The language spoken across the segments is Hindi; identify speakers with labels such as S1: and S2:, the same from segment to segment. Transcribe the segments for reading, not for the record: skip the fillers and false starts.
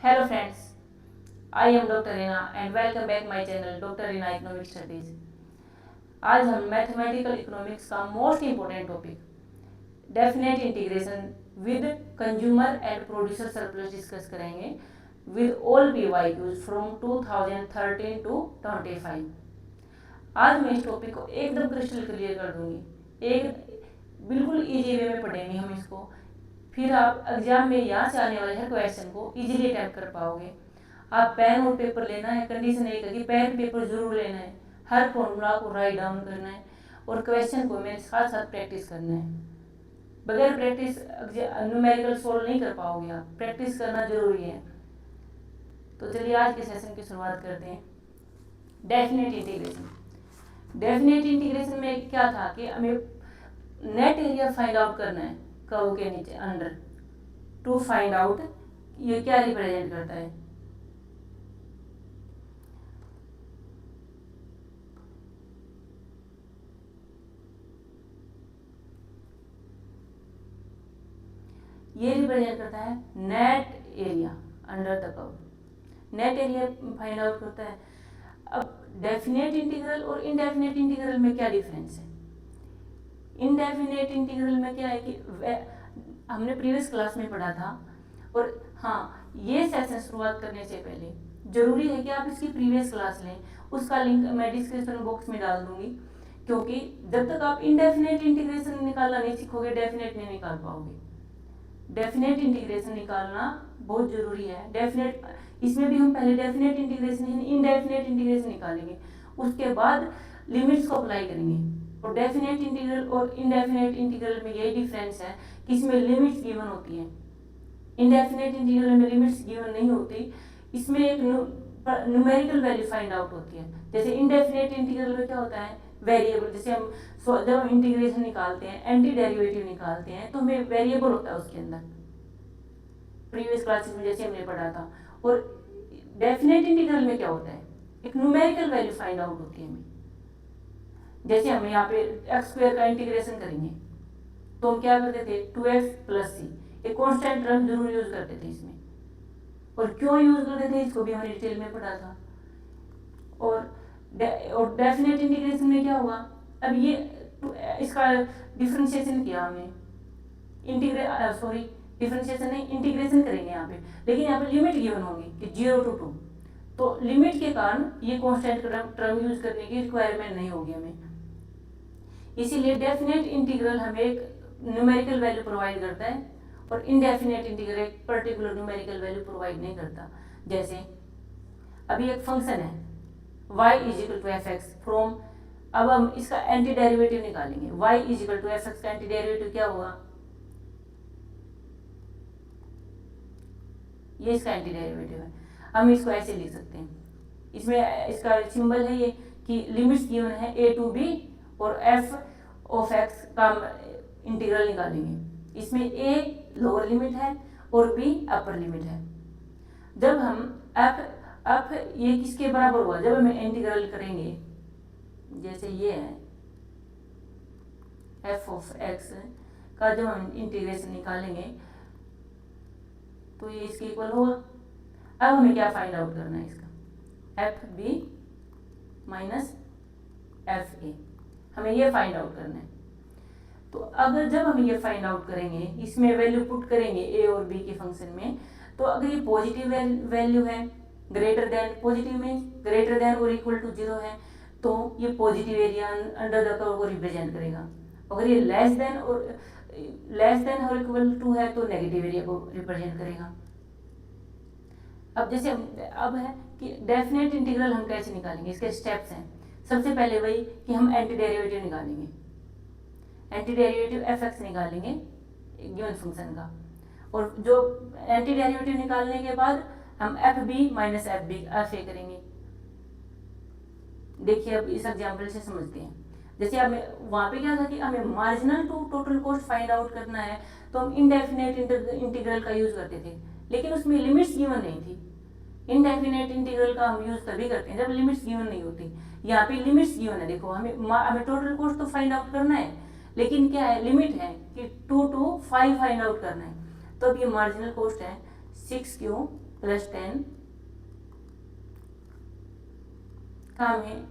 S1: Hello friends, I am Dr. Rina and welcome back my channel Dr. Rina Economic Studies। आज हम मैथमेटिकल इकोनॉमिक्स का most important topic definite integration with consumer and producer surplus discuss करेंगे with all PYQs from 2013 to 25। आज मैं इस टॉपिक को एकदम क्रिस्टल क्लियर कर दूंगी, एक बिल्कुल इजी वे में पढ़ेंगे हम इसको, फिर आप एग्जाम में यहाँ से आने वाले हर क्वेश्चन को इजीली अटैम्प्ट कर पाओगे। आप पेन और पेपर लेना है, कंडीशन एक है कि पेन पेपर जरूर लेना है, हर फॉर्मूला को राइट डाउन करना है और क्वेश्चन को मेरे साथ साथ प्रैक्टिस करना है। बगैर प्रैक्टिस न्यूमेरिकल सोल्व नहीं कर पाओगे, आप प्रैक्टिस करना जरूरी है। तो चलिए आज के सेशन की शुरुआत करते हैं। डेफिनेट इंटीग्रेशन में क्या था कि हमें नेट एरिया फाइंड आउट करना है कर्व के नीचे अंडर, टू फाइंड आउट ये क्या रिप्रेजेंट करता है। ये रिप्रेजेंट करता है net area under the curve, net area find out करता है। अब डेफिनेट इंटीग्रल और इनडेफिनेट इंटीग्रल में क्या डिफरेंस है? इनडेफिनेट इंटीग्रल में क्या है कि हमने प्रीवियस क्लास में पढ़ा था, और हाँ, ये सेशन शुरुआत करने से पहले जरूरी है कि आप इसकी प्रीवियस क्लास लें, उसका लिंक मैं डिस्क्रिप्शन बॉक्स में डाल दूंगी, क्योंकि जब तक आप इनडेफिनेट इंटीग्रेशन निकालना नहीं सीखोगे डेफिनेट नहीं निकाल पाओगे। डेफिनेट इंटीग्रेशन निकालना बहुत जरूरी है। डेफिनेट इसमें भी हम पहले डेफिनेट इंटीग्रेशन इनडेफिनेट इंटीग्रेशन निकालेंगे, उसके बाद लिमिट्स को अप्लाई करेंगे। और डेफिनेट इंटीग्रल और इनडेफिनेट इंटीग्रल में यही डिफरेंस है कि इसमें लिमिट्स गिवन होती है, इनडेफिनेट इंटीग्रल में लिमिट्स गिवन नहीं होती। इसमें एक न्यूमेरिकल वैल्यू फाइंड आउट होती है। जैसे इनडेफिनेट इंटीग्रल में क्या होता है, वेरिएबल। जैसे हम जब हम इंटीग्रेशन निकालते हैं, एंटी डेरिवेटिव निकालते हैं, तो हमें वेरिएबल होता है उसके अंदर, प्रीवियस क्लासेस में जैसे हमने पढ़ा था। और डेफिनेट इंटीग्रल में क्या होता है, एक न्यूमेरिकल वैल्यू फाइंड आउट होती है हमें। जैसे हम यहाँ पे x² का इंटीग्रेशन करेंगे तो हम क्या करते थे, 2x + c, एक कांस्टेंट टर्म जरूर यूज करते थे इसमें। और क्यों यूज करते थे इसको भी हमने डिटेल में पढ़ा था। और डेफिनेट इंटीग्रेशन में क्या होगा, अब ये इसका डिफरेंशिएशन किया हमने, डिफरेंशिएशन नहीं, इंटीग्रेशन करेंगे यहाँ पे, लेकिन यहाँ पे लिमिट गिवन होगी कि 0 to 2, तो लिमिट के कारण ये कांस्टेंट टर्म यूज करने की रिक्वायरमेंट नहीं होगी हमें। इसीलिए डेफिनेट इंटीग्रल हमें एक न्यूमेरिकल वैल्यू प्रोवाइड करता है और इनडेफिनेट इंटीग्रल एक पर्टिकुलर न्यूमेरिकल वैल्यू प्रोवाइड नहीं करता। जैसे अभी एक फंक्शन है y = f(x) फ्रॉम, अब हम इसका एंटी डेरिवेटिव निकालेंगे। y = f(x) का एंटी डेरिवेटिव क्या होगा, ये इसका एंटी डेरिवेटिव है। हम इसको ऐसे लिख सकते हैं, इसमें इसका सिंबल है ये कि लिमिट्स गिवन है a to b और f(x) का इंटीग्रल निकालेंगे। इसमें a लोअर लिमिट है और b अपर लिमिट है। जब हम f ये किसके बराबर हुआ, जब हम इंटीग्रल करेंगे, जैसे ये है f(x) का जब हम इंटीग्रेशन निकालेंगे तो ये इसके इक्वल होगा। अब हमें क्या फाइंड आउट करना है, इसका fb - fa, हमें ये फाइंड आउट करना है। तो अगर जब हम ये फाइंड आउट करेंगे, इसमें वैल्यू पुट करेंगे a और b के फंक्शन में, तो अगर ये पॉजिटिव वैल्यू है, ग्रेटर देन, पॉजिटिव में ग्रेटर देन और इक्वल टू 0 है, तो ये positive area under the curve को रिप्रेजेंट करेगा। अगर ये लेस देन और इक्वल टू है तो नेगेटिव एरिया को रिप्रेजेंट करेगा। अब जैसे अब है कि डेफिनेट इंटीग्रल हम कैसे निकालेंगे, इसके स्टेप्स हैं। सबसे पहले वही कि हम एंटी डेरिवेटिव निकालेंगे, एंटी डेरिवेटिव f(x) निकालेंगे गिवन फंक्शन का, और जो एंटी डेरिवेटिव निकालने के बाद हम fb - fa करेंगे। देखिए अब इस एग्जांपल से समझते हैं। जैसे हमें वहाँ पे क्या था कि हमें marginal to total cost find out करना है, तो हम इनडेफिनेट इंटीग्रल का यूज करते थे, लेकिन उसमें लिमिट्स गिवन नहीं थी। इनडेफिनेट इंटीग्रल का हम यूज तभी करते हैं जब लिमिट्स गिवन नहीं होती। यहाँ पे लिमिट्स गिवन है, देखो हमें टोटल कॉस्ट तो फाइंड आउट करना है, लेकिन क्या है, लिमिट है कि 2 to 5 फाइंड आउट करना है। तो अब ये मार्जिनल कॉस्ट है 6 क्यों प्लस 10 का हमें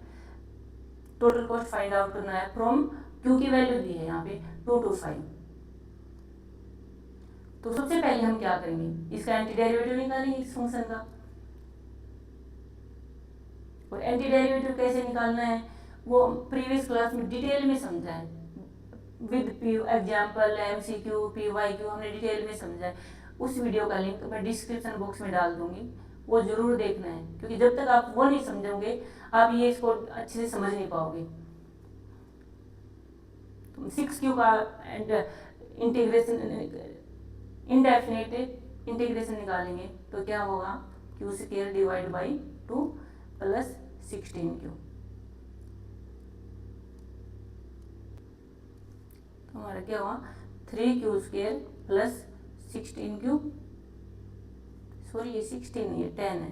S1: टोटल कॉस्ट फाइंड आउट करना है फ्रॉम क्यू की वैल्यू दी है यहाँ पे 2 to 5। तो सबसे पहले हम क्या करेंगे, इसका एंटी डेरिवेटिव निकालेंगे इस फंक्शन का। और एंटी डेरिवेटिव कैसे निकालना है वो प्रीवियस क्लास में डिटेल में समझा है, with P example MCQ PYQ हमने डिटेल में समझा है। उस वीडियो का लिंक मैं डिस्क्रिप्शन बॉक्स में डाल दूंगी, वो जरूर देखना है, क्योंकि जब तक आप वो नहीं समझोगे आप ये इसको अच्छे से समझ नहीं पाओगे। 6Q का इंटीग्रेशन इनडेफिनेट इंटीग्रेशन निकालेंगे तो क्या होगा, Q square divide by 2 plus 16Q। तो हमारा क्या हुआ 3Q square plus 16Q, sorry ये 16 नहीं है 10 है।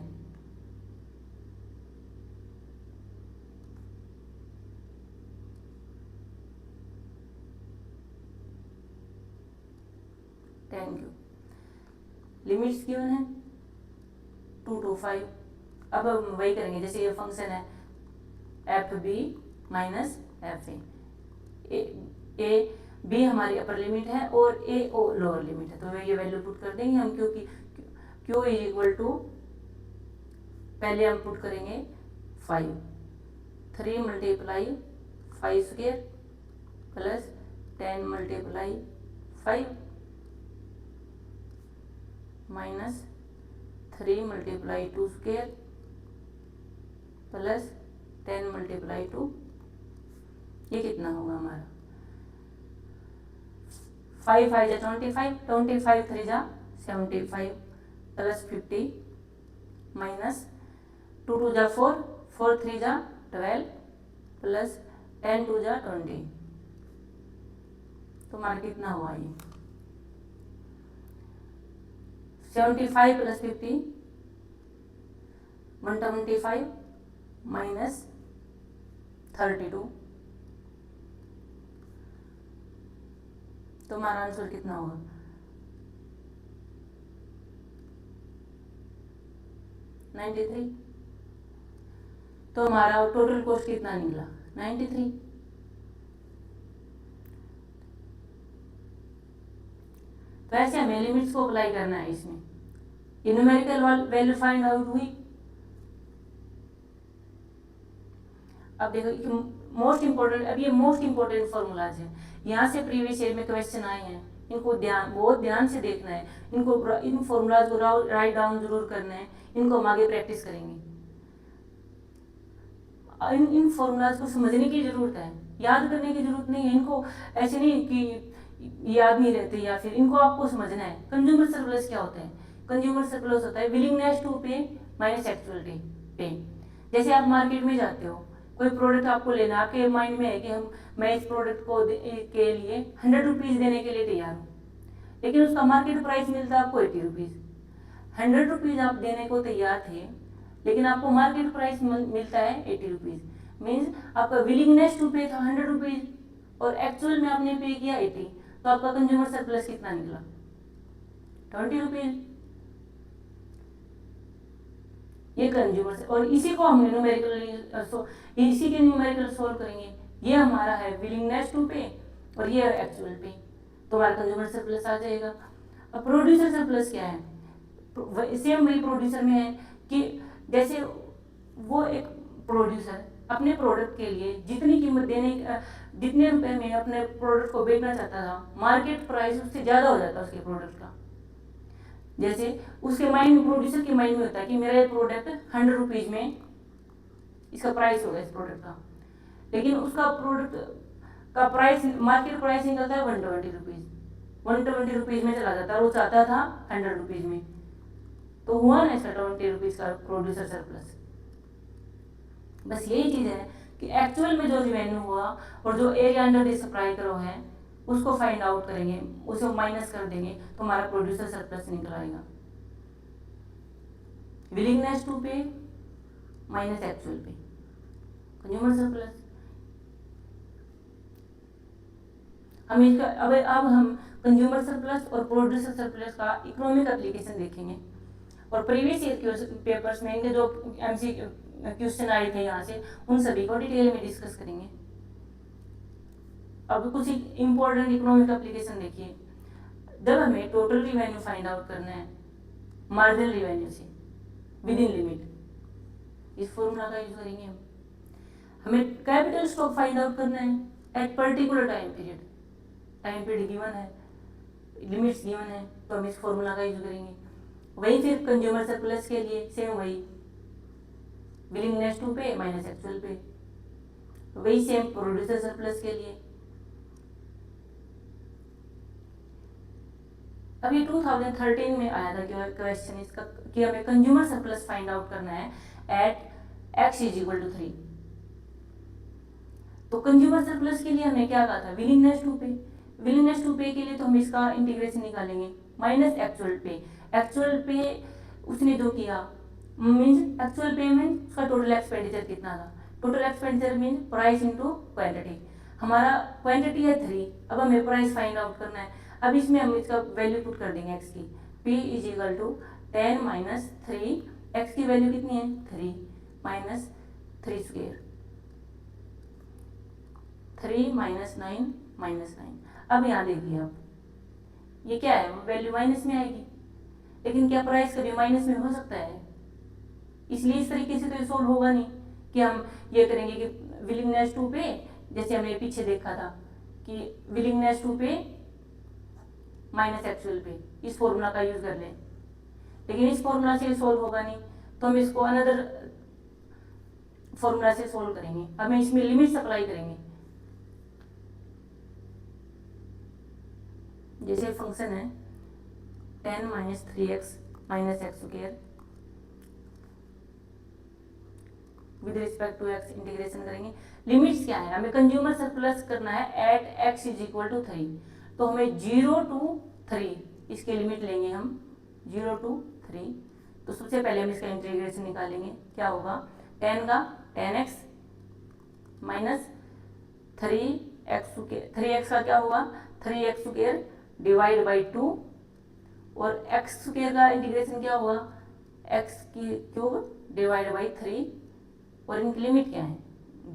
S1: लिमिट्स गिवन है 2 to 5। अब हम वही करेंगे जैसे ये फंक्शन है FB minus FA, A B हमारी अपर लिमिट है और ए ओ लोअर लिमिट है, तो ये वैल्यू पुट कर देंगे हम, क्योंकि Q इज इक्वल टू पहले हम पुट करेंगे 5, 3 multiply 5 square plus 10 multiply 5 minus 3 multiply 2 square plus 10 multiply 2, ये कितना होगा हमारा 5 5 जा 25, 25 3 जा 75 प्लस 50 माइनस 2 2 जा 4, 4 3 जा 12 प्लस 10 2 जा 20। तो हमारा कितना हुआ ये 75 प्लस 50 125 माइनस 32। तो हमारा आंसर कितना होगा 93। तो हमारा टोटल कॉस्ट कितना निकला 93। तो ऐसे हमें लिमिट्स को अप्लाई करना है इसमें। ये न्यूमेरिकल वैल्यू फाइंड आउट हुई। अब देखो मोस्ट इंपोर्टेंट, अब ये मोस्ट इंपोर्टेंट फॉर्मूलाज है, यहाँ से प्रीवियस ईयर में क्वेश्चन आए हैं, इनको बहुत ध्यान से देखना है, इनको इन फॉर्मूलाज को राइट डाउन जरूर करना है, इनको हम आगे प्रैक्टिस करेंगे। इन फॉर्मूलाज को समझने की जरूरत है, याद करने की जरूरत नहीं है, इनको ऐसे नहीं कि याद नहीं रहते, या फिर इनको आपको समझना है। कंज्यूमर सरप्लस क्या होता है, कंज्यूमर सरप्लस होता है विलिंगनेस टू पे माइनस एक्चुअल पे। जैसे आप मार्केट में जाते हो, कोई प्रोडक्ट आपको लेना, आपके माइंड में है कि मैं इस प्रोडक्ट को के लिए 100 रुपीज़ देने के लिए तैयार हूँ, लेकिन उसका मार्केट प्राइस मिलता है आपको 80 रुपीज़। 100 रुपीज़ आप देने को तैयार थे, लेकिन आपको मार्केट प्राइस मिलता है 80 रुपीज़। मीन्स आपका विलिंगनेस टू पे था 100 रुपीज़ और एक्चुअल में आपने पे किया 80, तो आपका कंज्यूमर सरप्लस कितना निकला 20 रुपीज़। ये कंज्यूमर, और इसी को हम इसी के न्यूमेरिकल सोल्व करेंगे। ये हमारा है विलिंगनेस टू पे और ये है एक्चुअल पे, तो हमारा कंज्यूमर सरप्लस आ जाएगा। अब प्रोड्यूसर सरप्लस क्या है, सेम वही प्रोड्यूसर में है कि जैसे वो एक प्रोड्यूसर अपने प्रोडक्ट के लिए जितनी कीमत जितने रुपए में अपने प्रोडक्ट को बेचना चाहता था, मार्केट प्राइस उससे ज़्यादा हो जाता उसके प्रोडक्ट का। जैसे उसके माइंड, प्रोड्यूसर के माइंड में होता है कि मेरा ये प्रोडक्ट 100 रुपीज़ में इसका प्राइस होगा इस प्रोडक्ट का, लेकिन उसका प्रोडक्ट का प्राइस, मार्केट प्राइस निकलता है 120 रुपीज़, 120 रुपीज़ में चला जाता है, वो चाहता था 100 रुपीज़ में। तो हुआ ना इसका 20 रुपीज़ का प्रोड्यूसर सरप्लस। बस यही चीज़ है कि एक्चुअल में जो रिवेन्यू हुआ और जो एरिया अंडर द सप्लाई करो है उसको फाइंड आउट करेंगे, उसे माइनस कर देंगे, तो हमारा प्रोड्यूसर सरप्लस निकल आएगा। विलिंगनेस टू पे माइनस एक्चुअल पे, कंज्यूमर सरप्लस। हम इसका अब हम कंज्यूमर सरप्लस और प्रोड्यूसर सरप्लस का इकोनॉमिक एप्लीकेशन देखेंगे। और प्रीवियस ईयर पेपर्स में इनके जो एमसी क्वेश्चन आए थे यहाँ से उन सभी को डिटेल में डिस्कस करेंगे। अब कुछ इम्पोर्टेंट इकोनॉमिक एप्लीकेशन देखिए। जब हमें टोटल रिवेन्यू फाइंड आउट करना है मार्जिनल रिवेन्यू से विद इन लिमिट, इस फॉर्मूला का यूज करेंगे हम। हमें कैपिटल स्टॉक फाइंड आउट करना है at particular time period given है, लिमिट्स गिवन है, तो हम इस फॉर्मूला का यूज करेंगे। वही फिर कंज्यूमर सरप्लस के लिए सेम वही विलिंगनेस टू पे माइनस एक्चुअल पे, वही सेम प्रोड्यूसर सरप्लस के लिए। अभी 2013 में आया था क्वेश्चन इसका कि हमें कंज्यूमर सरप्लस फाइंड आउट करना है at x is equal to 3। तो कंज्यूमर सरप्लस के लिए हमने क्या कहा था, विलिंगनेस टू पे। विलिंगनेस टू पे के लिए तो हम इसका इंटीग्रेशन निकालेंगे माइनस एक्चुअल पे। एक्चुअल पे उसने जो किया मीन्स एक्चुअल पे मीन्स उसका टोटल एक्सपेंडिचर कितना था। Total expenditure means price into quantity. हमारा क्वांटिटी है 3, अब हमें प्राइस फाइंड आउट करना है। अब इसमें हम इसका वैल्यू पुट कर देंगे x की, p is equal to 10 minus 3, x की वैल्यू कितनी है 3 माइनस 3 स्क्वायर, 3 माइनस 9 माइनस 9। अब यहाँ देखिए आप ये क्या है, वैल्यू माइनस में आएगी, लेकिन क्या प्राइस कभी माइनस में हो सकता है? इसलिए इस तरीके से तो ये सोल्व होगा नहीं कि हम ये करेंगे कि विलिंगनेस टू पे, जैसे हमने पीछे देखा था कि विलिंगनेस टू पे माइनस एक्चुअल पे, इस फॉर्मूला का यूज कर लें, लेकिन इस फॉर्मूला से सोल्व होगा नहीं, तो हम इसको अनदर फॉर्मूला से सोल्व करेंगे। अब हम इसमें लिमिट्स अप्लाई करेंगे। जैसे फंक्शन है 10 minus 3x minus x square with respect to x integration करेंगे। लिमिट्स क्या है, हमें कंज्यूमर सरप्लस करना है at x is equal to 3, तो हमें 0 to 3 इसके लिमिट लेंगे हम 0 to 3। तो सबसे पहले हम इसका इंटीग्रेशन निकालेंगे, क्या होगा 10 का 10x माइनस 3x का क्या होगा 3x स्क्वायर डिवाइड बाई 2, और x स्क्वायर का इंटीग्रेशन क्या होगा x की क्यूब डिवाइड बाई 3, और इनकी लिमिट क्या है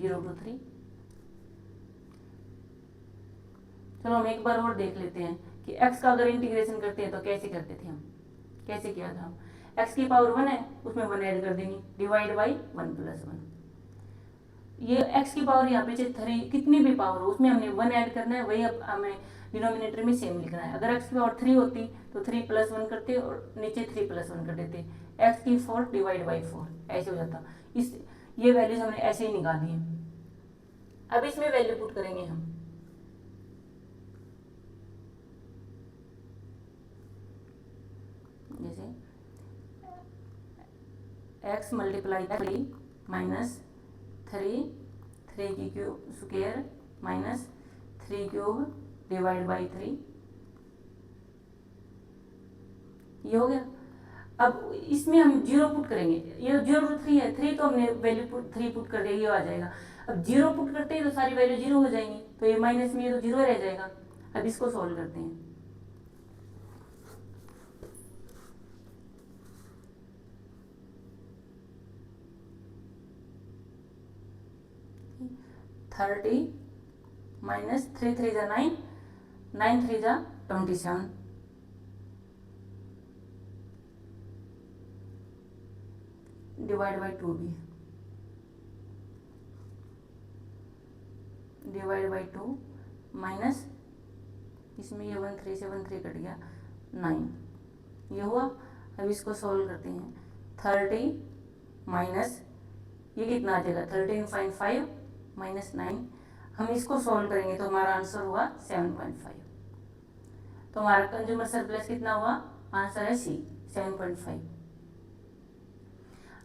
S1: 0 to 3। चलो हम एक बार और देख लेते हैं कि x का अगर इंटीग्रेशन करते हैं तो कैसे करते थे हम, कैसे किया था हम। x की पावर 1 है, उसमें 1 ऐड कर देंगे डिवाइड बाई 1 प्लस 1। ये x की पावर यहाँ पे 3 कितनी भी पावर हो उसमें हमने 1 ऐड करना है, वही अब हमें डिनोमिनेटर में सेम लिखना है। अगर x की पावर 3 होती तो 3 प्लस 1 करते और नीचे 3 प्लस 1 कर देते, x की 4 डिवाइड बाई 4 ऐसे हो जाता। इस ये वैल्यूज हमने ऐसे ही निकाली है। अब इसमें वैल्यू पुट करेंगे हम, जैसे x मल्टीप्लाई 3 माइनस 3 की cube square minus 3 cube divide by 3, ये हो गया। अब इसमें हम 0 पुट करेंगे, ये 0 to 3 है, 3 तो हमने वैल्यू 3 पुट कर देंगे, ये आ जाएगा। अब 0 पुट करते हैं तो सारी वैल्यू 0 हो जाएंगी, तो ये माइनस में ये तो 0 रह जाएगा। अब इसको सॉल्व करते हैं। थर्टी माइनस 3 3 जा 9, 9 3 जा 27, डिवाइड बाई 2 भी डिवाइड बाई 2 माइनस इसमें ये 1 3 से 1 3 कट गया 9, ये हुआ। अब इसको सॉल्व करते हैं। 30 माइनस ये कितना आ जाएगा 13.5 माइनस 9, हम इसको सॉल्व करेंगे तो हमारा आंसर हुआ 7.5। तो हमारा कंज्यूमर सरप्लस कितना हुआ, आंसर है सी 7.5।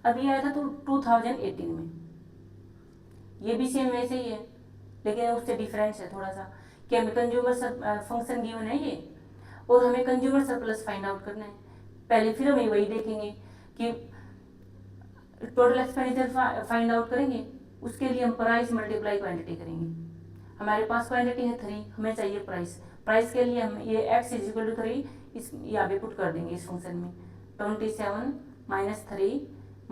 S1: अभी आया था तो 2018 में, ये भी सेम वैसे ही है, लेकिन उससे डिफरेंस है थोड़ा सा कि हमें कंज्यूमर फंक्शन गिवन है ये, और हमें कंज्यूमर सरप्लस फाइंड आउट करना है। पहले फिर हम वही देखेंगे कि टोटल एक्सपेंडिचर फाइंड आउट करेंगे, उसके लिए हम प्राइस मल्टीप्लाई क्वांटिटी करेंगे। हमारे पास क्वांटिटी है 3, हमें चाहिए प्राइस, प्राइस के लिए हम ये x इज इक्वल टू 3 इस यहाँ पे पुट कर देंगे इस फंक्शन में, 27 minus 3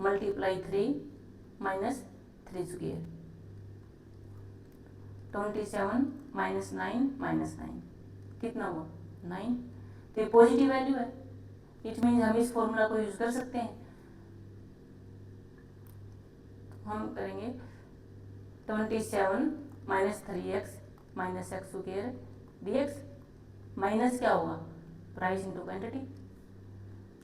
S1: multiply 3 minus 3 square, 27 minus 9 minus 9 कितना हुआ 9। तो ये पॉजिटिव वैल्यू है, इट मीन्स हम इस फॉर्मूला को यूज कर सकते हैं। तो हम करेंगे 27 minus 3x minus x square dx minus क्या होगा प्राइस इंटू क्वांटिटी।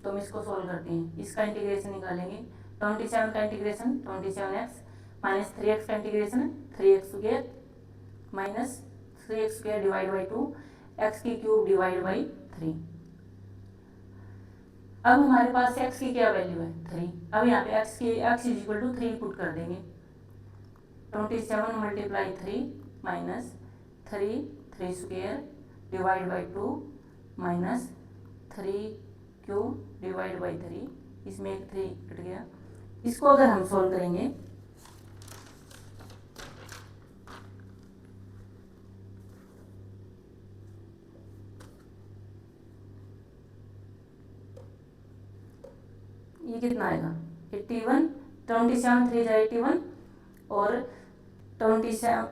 S1: तो हम इसको सोल्व करते हैं, इसका इंटीग्रेशन निकालेंगे। 27 का इंटीग्रेशन 27x माइनस 3x का integration 3x square minus 3x square divide by 2 x की क्यूब डिवाइड बाई 3। अब हमारे पास x की क्या वैल्यू है 3। अब यहाँ पे x is equal to 3 put कर देंगे। 27 multiply 3 minus 3 square divide by 2 minus 3 cube divide by 3, इसमें एक 3 कट गया। इसको अगर हम सोल्व करेंगे ये कितना आएगा 81, 27 3 जा 81 और 27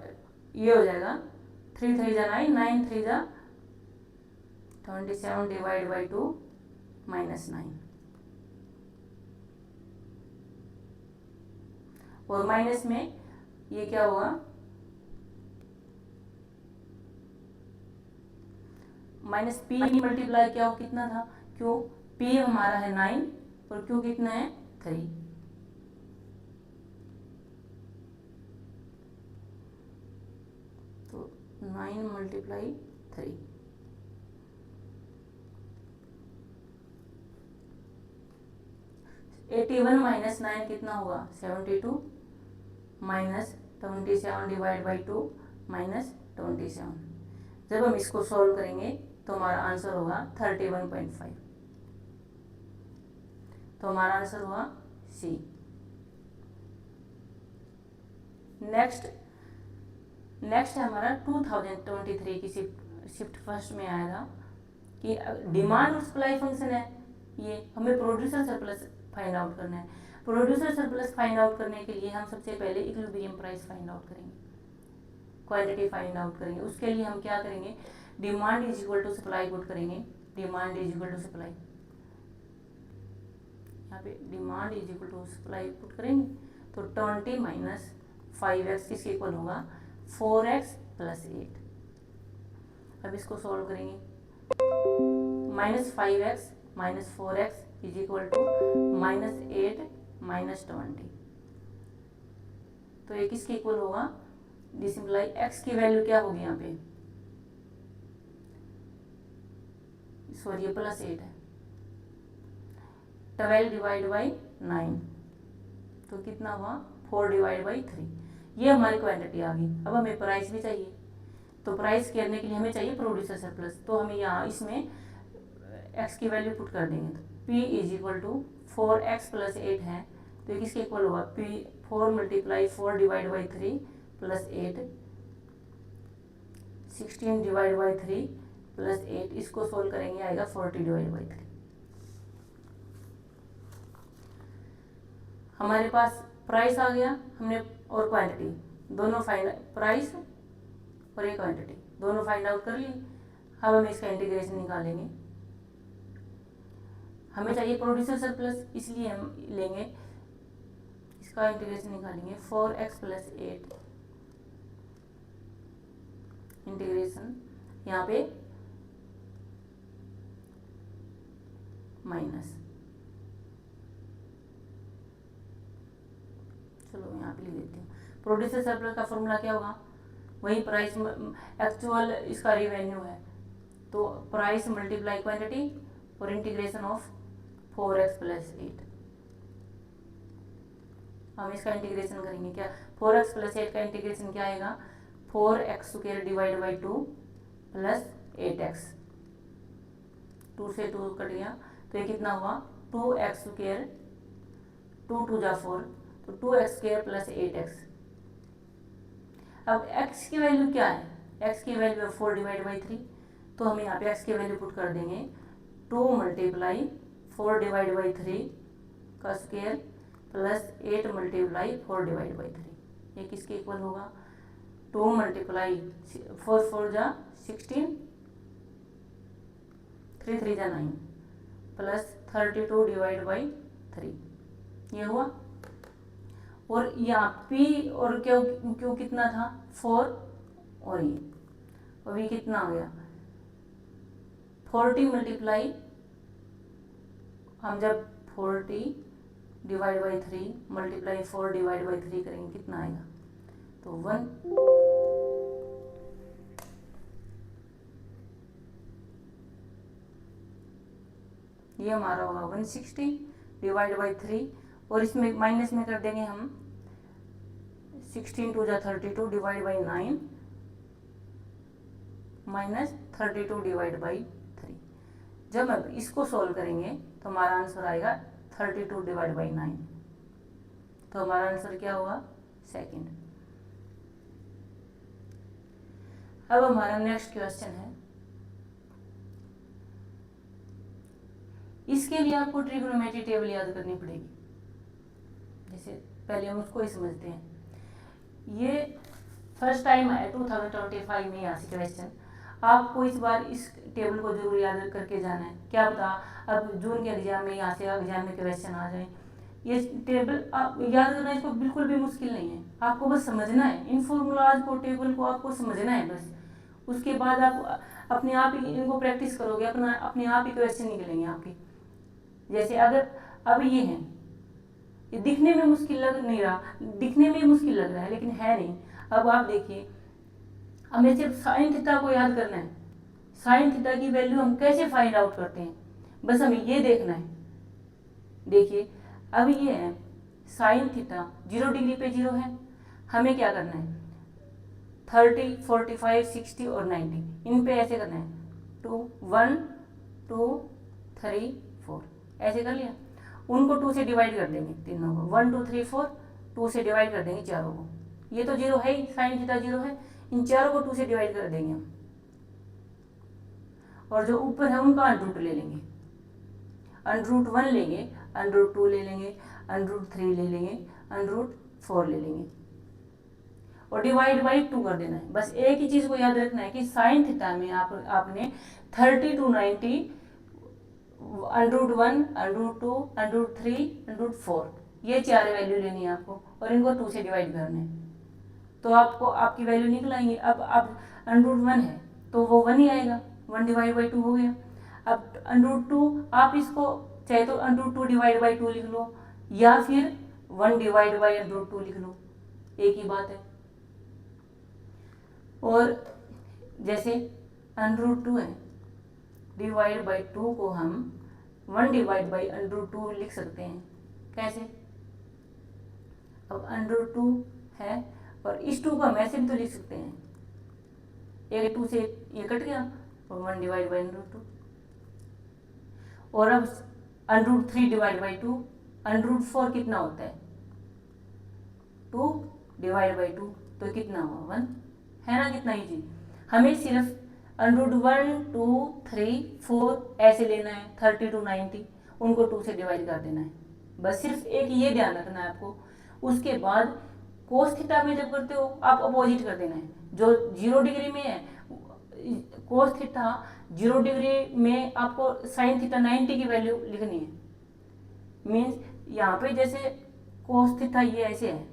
S1: ये हो जाएगा 3 3 जा 9, 9 3 जा 27 डिवाइड बाई 2 माइनस 9 और माइनस में ये क्या होगा माइनस पी मल्टीप्लाई क्या हो कितना था क्यों पी हमारा है 9 और क्यों कितना है 3। तो 9 मल्टीप्लाई 3 81 माइनस 9 कितना होगा 72 माइनस 27 डिवाइड बाई 2 माइनस 27। जब हम इसको सॉल्व करेंगे तो हमारा आंसर होगा 31.5। तो हमारा आंसर हुआ सी। नेक्स्ट है हमारा 2023 की शिफ्ट फर्स्ट में आएगा कि डिमांड और सप्लाई फंक्शन है, ये हमें प्रोड्यूसर सरप्लस फाइंड आउट करना है। प्रोड्यूसर सरप्लस फाइंड आउट करने के लिए हम सबसे पहले इक्विलिब्रियम प्राइस फाइंड आउट करेंगे, क्वांटिटी फाइंड आउट करेंगे। उसके लिए हम क्या करेंगे demand is equal to supply put करेंगे। Demand is equal to supply, यहाँ पे demand is equal to supply put करेंगे तो 20 माइनस 5x किसके इक्वल होगा 4x प्लस 8। अब इसको सॉल्व करेंगे minus 5x minus 4x is equal to minus 8 minus 20। तो ये किसके इक्वल होगा दिस इम्प्लाई x की वैल्यू क्या होगी यहाँ पे सॉरी ये प्लस 8 है 12 डिवाइड बाई 9 तो कितना हुआ 4 डिवाइड बाई 3। ये हमारी क्वांटिटी आ गई। अब हमें प्राइस भी चाहिए तो प्राइस करने के लिए हमें चाहिए प्रोड्यूसर सरप्लस। तो हमें यहाँ इसमें x की वैल्यू पुट कर देंगे तो p is equal to 4x plus 8 है तो ये किसके इक्वल होगा p 4 multiply 4 divide by 3 plus 8 16 divide by 3 plus 8। इसको सोल्व करेंगे आएगा 40 डिवाइड बाई 3। हमारे पास प्राइस आ गया हमने और क्वांटिटी दोनों फाइंड प्राइस और ये क्वांटिटी दोनों फाइंड आउट कर ली। अब हम इसका इंटीग्रेशन निकालेंगे। हमें चाहिए प्रोड्यूसर सरप्लस इसलिए हम लेंगे इसका इंटीग्रेशन निकालेंगे 4x प्लस 8 इंटीग्रेशन यहाँ पे माइनस चलो यहाँ पे लिख देती हूँ। प्रोड्यूसर सरप्लस का फॉर्मूला क्या होगा वही प्राइस एक्चुअल इसका रिवेन्यू है तो प्राइस मल्टीप्लाई क्वांटिटी और इंटीग्रेशन ऑफ 4x प्लस 8। हम इसका इंटीग्रेशन करेंगे क्या 4x प्लस 8 का इंटीग्रेशन क्या आएगा 4x square divide by 2 plus 8x 2 से 2 कट गया तो ये कितना हुआ 2x स्क्वायर 2 2 जा 4 तो 2x स्क्वायर प्लस 8x। अब x की वैल्यू क्या है x की वैल्यू है 4 डिवाइड बाई 3 तो हम यहाँ पे x की वैल्यू पुट कर देंगे 2 मल्टीप्लाई 4 डिवाइड बाई 3 का square plus 8 multiply 4 divide by 3, ये किसके इक्वल होगा? 2 मल्टीप्लाई 4 4 जा 16, 3 3 जा 9 प्लस 32 डिवाइड बाई 3, ये हुआ। और यहाँ पी और क्यू क्यू कितना था? 4, और ये अभी कितना आ गया? 40 मल्टीप्लाई, हम जब 40 divide by 3 multiply 4 divide by 3 करेंगे कितना आएगा? तो 1। ये हमारा होगा 160 डिवाइड बाई 3, और इसमें माइनस में कर देंगे हम 16 2 जा 32 divide by 9 minus 32 divide by 3। जब हम इसको सॉल्व करेंगे तो हमारा आंसर आएगा 32 डिवाइड बाई 9, तो हमारा आंसर क्या होगा? सेकंड। अब हमारा नेक्स्ट क्वेश्चन है, इसके लिए आपको ट्रिग्नोमेट्री टेबल याद करनी पड़ेगी। जैसे पहले हम उसको ही समझते हैं। ये फर्स्ट टाइम है 2025 में यहाँ से क्वेश्चन। आपको इस बार इस टेबल को जरूर याद करके जाना है। क्या पता अब जून के एग्जाम में यहाँ से एग्जाम में क्वेश्चन आ जाए। ये टेबल आप याद करना, इसको बिल्कुल भी मुश्किल नहीं है, आपको बस समझना है। इन फॉर्मूलाज को, टेबल को आपको समझना है बस। उसके बाद आप अपने आप ही इनको प्रैक्टिस करोगे, अपने आप ही क्वेश्चन निकलेंगे आपके। जैसे अगर अब ये है, ये दिखने में मुश्किल लग नहीं रहा, दिखने में मुश्किल लग रहा है लेकिन है नहीं। अब आप देखिए, हमें सिर्फ साइन थीटा को याद करना है। साइन थीटा की वैल्यू हम कैसे फाइंड आउट करते हैं, बस हमें ये देखना है। देखिए अब ये है साइन थीटा 0 डिग्री पे 0 है। हमें क्या करना है? 30 45 60 और 90 इन पे ऐसे करना है। 2 1 2 3 4 ऐसे कर लिया। उनको 2 से डिवाइड कर देंगे तीनों को, 1 2 3 4 2 से डिवाइड कर देंगे चारों को। ये तो 0 है ही, साइन थीटा 0 है। इन चारों को 2 से डिवाइड कर देंगे हम, और जो ऊपर है उनका अंडरूट ले लेंगे। अंडरूट 1 लेंगे, अंडरूट 2 ले लेंगे, अंडरूट 3 ले लेंगे, अंडरूट 4 ले लेंगे, और डिवाइड बाई 2 कर देना है। बस एक ही चीज को याद रखना है कि साइन थीटा में आपने 30 to 90 under root 1 under root 2 under root 3 under root 4 ये 4 वैल्यू लेनी है आपको, और इनको 2 से डिवाइड करना है, तो आपको आपकी वैल्यू निकल आएंगी। अब अंडरूट 1 है तो वो 1 ही आएगा, 1 डिवाइड बाई 2 हो गया। अब अंडरूट 2 आप इसको चाहे तो अंडरूट 2 डिवाइड बाई 2 लिख लो, या फिर 1 डिवाइड बाई अंडरूट 2 लिख लो, एक ही बात है। और जैसे अंडरूट 2 है, डिवाइड बाई 2 को हम 1 डिवाइड बाई अंडरूट 2 लिख सकते हैं। कैसे? अब अंडरूट 2 है और इस 2 को हम ऐसे भी तो लिख सकते हैं, एक 2 से ये कट गया और 1 डिवाइड बाई अंडरूट 2। और अब अंडरूट 3 डिवाइड बाई 2, अंडरूट 4 कितना होता है? 2 डिवाइड बाई 2, तो कितना हुआ? 1 है ना। कितना इजी। हमें सिर्फ अंडरूट 1 2 3 4 ऐसे लेना है, 30 to 90 उनको 2 से डिवाइड कर देना है। बस सिर्फ एक ये ध्यान रखना है आपको। उसके बाद कोस थीटा में जब करते हो आप अपोजिट कर देना है। जो 0 डिग्री में है कोस थीटा 0 डिग्री में आपको साइन थीटा 90 की वैल्यू लिखनी है। मीन्स यहाँ पे जैसे कोस थीटा ये ऐसे है,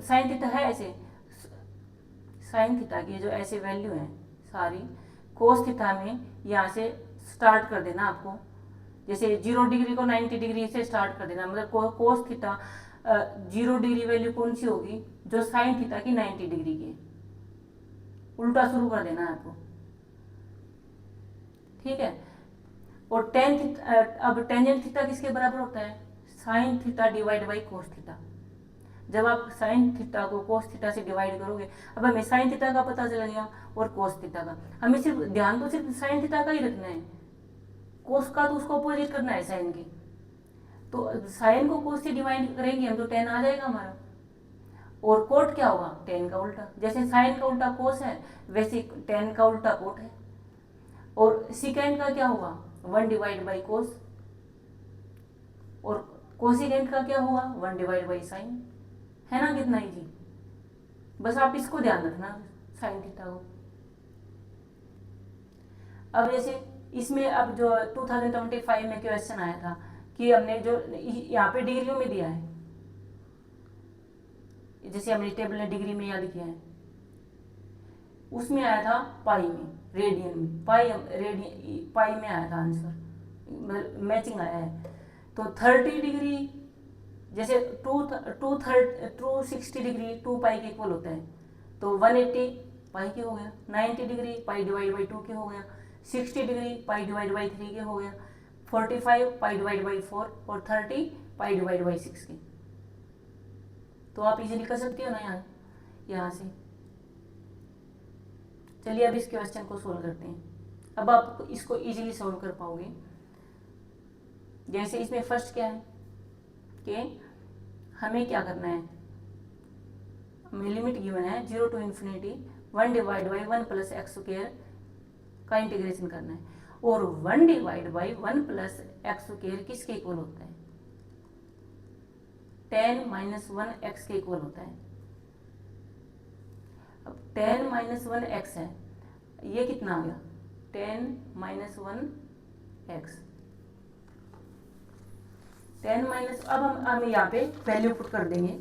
S1: साइन थीटा है ऐसे, साइन थीटा की जो ऐसे वैल्यू है सारी कोस थीटा में यहाँ से स्टार्ट कर देना आपको। जैसे 0 डिग्री को 90 डिग्री से स्टार्ट कर देना, मतलब कोस थीटा 0 डिग्री वैल्यू कौन सी होगी? जो साइन थीटा की 90 डिग्री की, उल्टा शुरू कर देना है आपको, ठीक है। और टेन थीटा, अब टेंजेंट थीटा किसके बराबर होता है? Sine theta divide by cos theta. जब आप साइन थीटा को कोस थीटा से डिवाइड करोगे, अब हमें साइन थीटा का पता चल गया और कोस थीटा का, हमें सिर्फ ध्यान तो सिर्फ साइन थीटा का ही रखना है, कोस का तो उसको अपोजिट करना है साइन की। तो साइन को कोस से डिवाइड करेंगे हम तो टेन आ जाएगा हमारा। और कोट क्या होगा? टेन का उल्टा। जैसे साइन का उल्टा कोस है वैसे टेन का उल्टा कोट है। और सिकेंड का क्या होगा 1 डिवाइड बाई कोस, और कोसिकेंड का क्या होगा 1 डिवाइड बाई साइन, है ना कितना इजी। बस आप इसको ध्यान रखना साइन थीटा को। अब जैसे इसमें अब जो 2025 में क्वेश्चन आया था कि हमने जो यहाँ पे डिग्रियों में दिया है, जैसे हमने टेबल ने डिग्री में याद किया है, उसमें आया था पाई में, रेडियन में, पाई में आया था आंसर, मतलब मैचिंग आया है। तो 30 डिग्री जैसे 260 डिग्री 2 पाई के इक्वल होता है, तो 180 पाई के हो गया, 90 डिग्री पाई डिवाइड बाई 2 के हो गया, 60 डिग्री पाई डिवाइड बाई 3 के हो गया, 45 पाई डिवाइड बाई 4 और 30 पाई डिवाइड बाई 6 के। तो आप इजीली कर सकते हो ना यहाँ से। चलिए अब इस क्वेश्चन को सोल्व करते हैं। अब आप इसको इजीली सोल्व कर पाओगे। जैसे इसमें फर्स्ट क्या है कि हमें क्या करना है, हमें लिमिट गिवन है 0 to infinity 1 divide by 1 plus x square का इंटीग्रेशन करना है, और 1 divide by 1 plus x square किसके इक्वल होता है 10 माइनस 1 एक्स के इक्वल होता है। अब 10 माइनस 1 एक्स है, ये कितना आ गया 10 माइनस 1 एक्स, 10 माइनस, अब हम यहाँ पे वैल्यू पुट कर देंगे,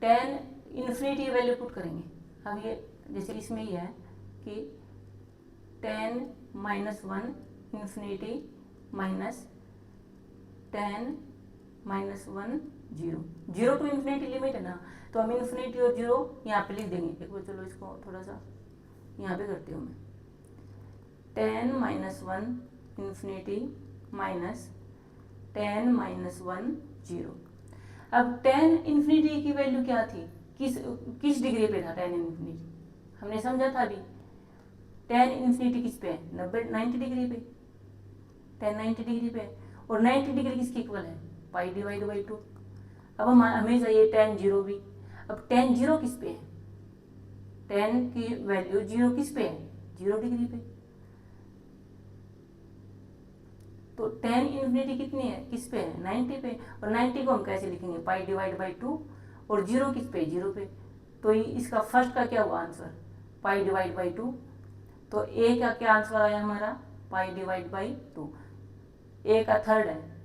S1: टेन इन्फिनिटी वैल्यू पुट करेंगे। अब ये जैसे इसमें ही है कि 10 minus 1 infinity minus 10 minus 1 0 to infinity limit है ना, तो हम इन्फिनिटी और 0 यहाँ पे लिख देंगे। एक बार चलो इसको थोड़ा सा यहाँ पे करती हूँ मैं, 10 माइनस 1 इन्फिनिटी माइनस 10 माइनस 1 0। अब 10 इन्फिनिटी की वैल्यू क्या थी, किस डिग्री पे था 10 इन्फिनिटी, हमने समझा था अभी। 10 इन्फिनिटी किस पे है 90 डिग्री पे, 10 90 डिग्री पे, और 90 डिग्री किसके इक्वल है पाई डिवाइड बाई 2। अब हमें चाहिए 10 0 भी। अब 10 0 किस पे है, 10 की वैल्यू 0 किस पे है 0 डिग्री पे। तो 10 इन्फिनिटी कितनी है किस पे है 90 पे, और 90 को हम कैसे लिखेंगे पाई डिवाइड बाई 2, और 0 किस पे 0 पे। तो इसका फर्स्ट का क्या हुआ आंसर पाई डिवाइड बाई 2। तो ए का क्या आंसर आया हमारा पाई डिवाइड बाई 2, ए का थर्ड है।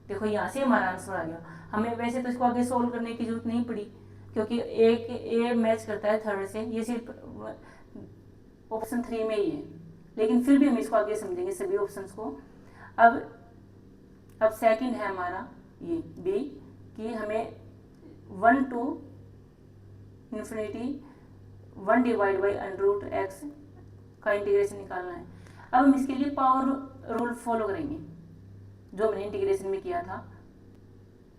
S1: देखो यहाँ से हमारा आंसर आ गया। हमें वैसे तो इसको आगे सोल्व करने की जरूरत नहीं पड़ी, क्योंकि ए मैच करता है थर्ड से, ये सिर्फ ऑप्शन 3 में ही है, लेकिन फिर भी हम इसको आगे समझेंगे सभी ऑप्शंस को। अब सेकंड है हमारा ये बी, कि हमें 1 to infinity 1 divide by under x का इंटीग्रेशन निकालना है। अब हम इसके लिए पावर रूल फॉलो करेंगे जो हमने इंटीग्रेशन में किया था,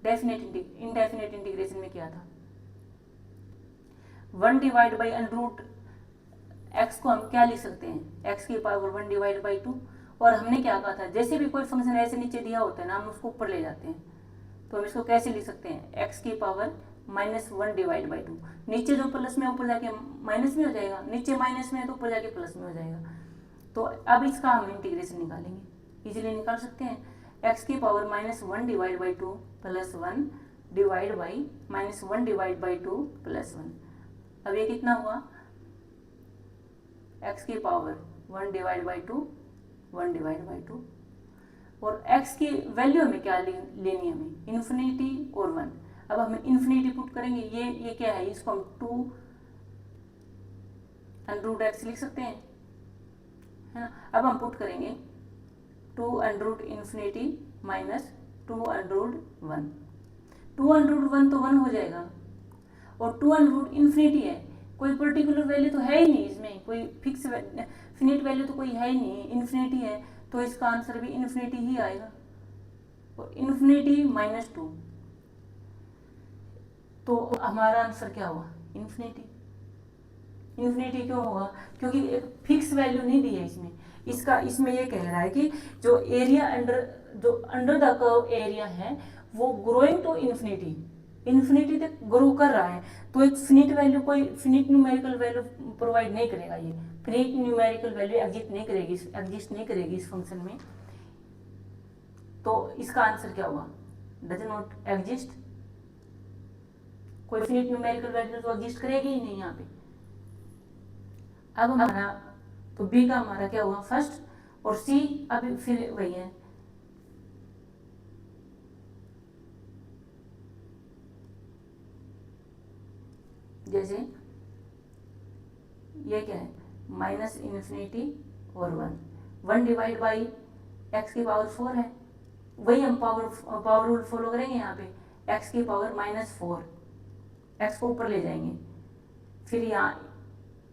S1: इनडेफिनेट इंटीग्रेशन में किया था। 1 डिवाइड बाई अंडर एक्स को हम क्या लिख सकते हैं एक्स की पावर 1 डिवाइड बाई 2, और हमने क्या कहा था जैसे भी कोई फंक्शन ऐसे नीचे दिया होता है ना, हम उसको ऊपर ले जाते हैं। तो हम इसको कैसे लिख सकते हैं एक्स की पावर -1 डिवाइड बाई 2, नीचे जो प्लस में ऊपर जाके माइनस में हो जाएगा, नीचे माइनस में है तो ऊपर जाके प्लस में हो जाएगा। तो अब इसका हम इंटीग्रेशन निकालेंगे, इजीली निकाल सकते हैं। एक्स की power -1 divide by 2 plus 1 divide by -1 divide by 2 plus 1। अब ये कितना हुआ एक्स की power 1 divide by 2 1 divide by 2, और x की वैल्यू हमें क्या लेनी है हमें इन्फिनिटी और 1। अब हम इन्फिनिटी पुट करेंगे, ये क्या है, इसको हम 2 अंडर एक्स लिख सकते हैं, है ना। अब हम पुट करेंगे 2 under infinity minus 2 under 1, 2 under 1 तो 1 हो जाएगा, और 2 अंडर इन्फिनिटी है, कोई पर्टिकुलर वैल्यू तो है ही नहीं इसमें, कोई फिक्स फिनिट वैल्यू तो कोई है ही नहीं, इन्फिनिटी है, तो इसका आंसर भी इन्फिनिटी ही आएगा। और इन्फिनिटी -2, तो हमारा आंसर क्या हुआ इन्फिनिटी। इन्फिनिटी क्यों होगा, क्योंकि एक फिक्स वैल्यू नहीं दी है इसमें ये कह रहा है कि जो area under the curve area है वो ग्रोइंग टू इन्फिनिटी, इन्फिनिटी तक ग्रो कर रहा है, तो एक फिनिट वैल्यू, कोई फिनिट न्यूमेरिकल वैल्यू प्रोवाइड नहीं करेगा, ये फिनिट न्यूमेरिकल वैल्यू एग्जिस्ट नहीं करेगी इस फंक्शन में। तो इसका आंसर क्या होगा, डज नॉट एग्जिस्ट, कोई फिनिट न्यूमेरिकल वैल्यू तो एग्जिस्ट करेगी ही नहीं यहाँ पे। अब हमारा तो बी का हमारा क्या हुआ फर्स्ट, और सी अभी फिर वही है, जैसे ये क्या है माइनस इन्फिनिटी और 1 डिवाइड बाई एक्स की पावर 4 है, वही हम पावर रूल फॉलो करेंगे यहाँ पे, एक्स की पावर -4, एक्स को ऊपर ले जाएंगे, फिर यहाँ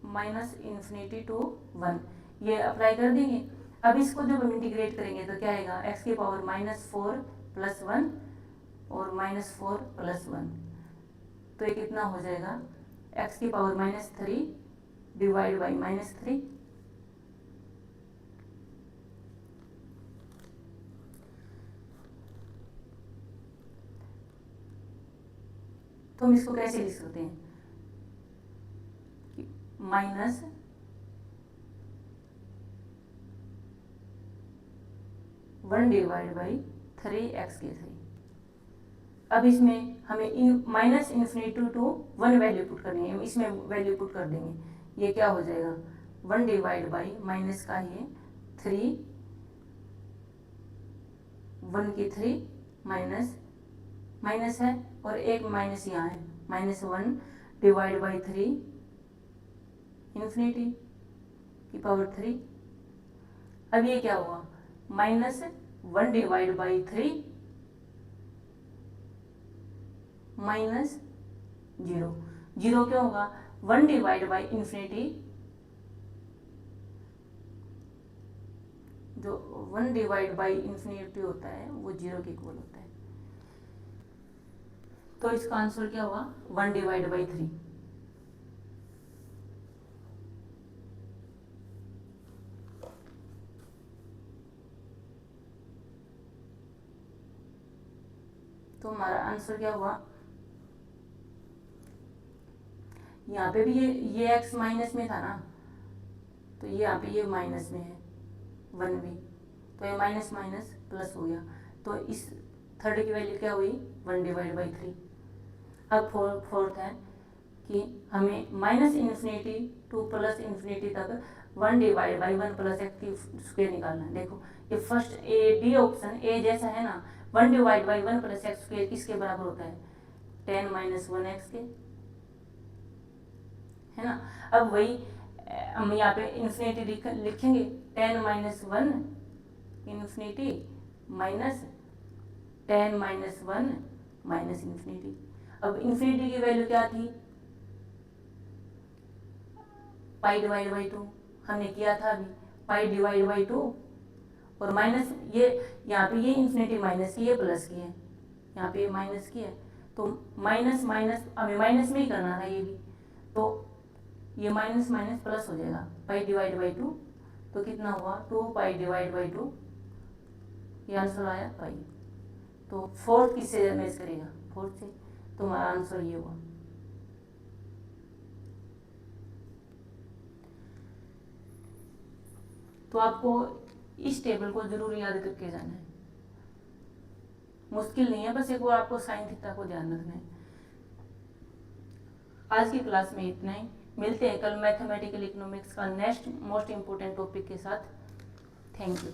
S1: माइनस इन्फिनिटी टू 1 ये अप्लाई कर देंगे। अब इसको जब हम इंटीग्रेट करेंगे तो क्या आएगा, एक्स की पावर -4 + 1 और -4 + 1, तो ये कितना हो जाएगा, एक्स की पावर -3 डिवाइड बाई -3, तो हम इसको कैसे लिख सकते हैं, -1 डिवाइड बाई 3x3। अब इसमें हमें minus infinity to 1 value put करनी है, इसमें वैल्यू पुट कर देंगे, ये क्या हो जाएगा 1 डिवाइड बाई माइनस का ये 3, 1 की 3 माइनस है और एक माइनस यहाँ है, -1 डिवाइड बाई 3 इन्फिनिटी की पावर 3। अब ये क्या हुआ -1 डिवाइड बाई 3 -0, 0 क्यों होगा, 1 डिवाइड बाई इन्फिनिटी, जो 1 डिवाइड बाई इन्फिनिटी होता है वो 0 के इक्वल होता है, तो इसका आंसर क्या हुआ 1 डिवाइड बाई 3। तो हमारा आंसर क्या हुआ, यहाँ पे भी ये x माइनस में था ना, तो ये यहाँ पे ये माइनस में है 1 भी, तो ये माइनस माइनस प्लस हो गया, तो इस थर्ड की वैल्यू क्या हुई 1 डिवाइड बाई 3। अब फोर्थ है कि हमें minus infinity two plus infinity तक 1 डिवाइड बाई 1 प्लस एक्स की स्क्वायर निकालना है। देखो ये first A D option A जैसा है ना, 1 divide by 1 plus x square किसके बराबर होता है 10 - 1x के, है ना। अब वही हम यहाँ पे इन्फिनिटी लिखेंगे 10 - 1 इन्फिनिटी माइनस 10 - 1 माइनस इन्फिनिटी। अब इन्फिनिटी की वैल्यू क्या थी पाई डिवाइड बाई 2, हमने किया था अभी पाई डिवाइड बाई 2, और माइनस ये यहाँ पे ये इन्फिनिटी माइनस की, ये प्लस की है, यहाँ पे माइनस की है, तो माइनस माइनस हमें माइनस में ही करना था ये भी, तो ये माइनस माइनस प्लस हो जाएगा पाई डिवाइड बाई 2, तो कितना हुआ 2 पाई डिवाइड बाई 2, ये आंसर आया पाई। तो फोर्थ किससे मैच करेगा, फोर्थ से, तो हमारा आंसर ये हुआ। तो आपको इस टेबल को जरूर याद करके जाना है, मुश्किल नहीं है, बस एक बार आपको साइन थीटा को ध्यान रखना है। आज की क्लास में इतना ही, मिलते हैं कल मैथमेटिकल इकोनॉमिक्स का नेक्स्ट मोस्ट इंपोर्टेंट टॉपिक के साथ। Thank you.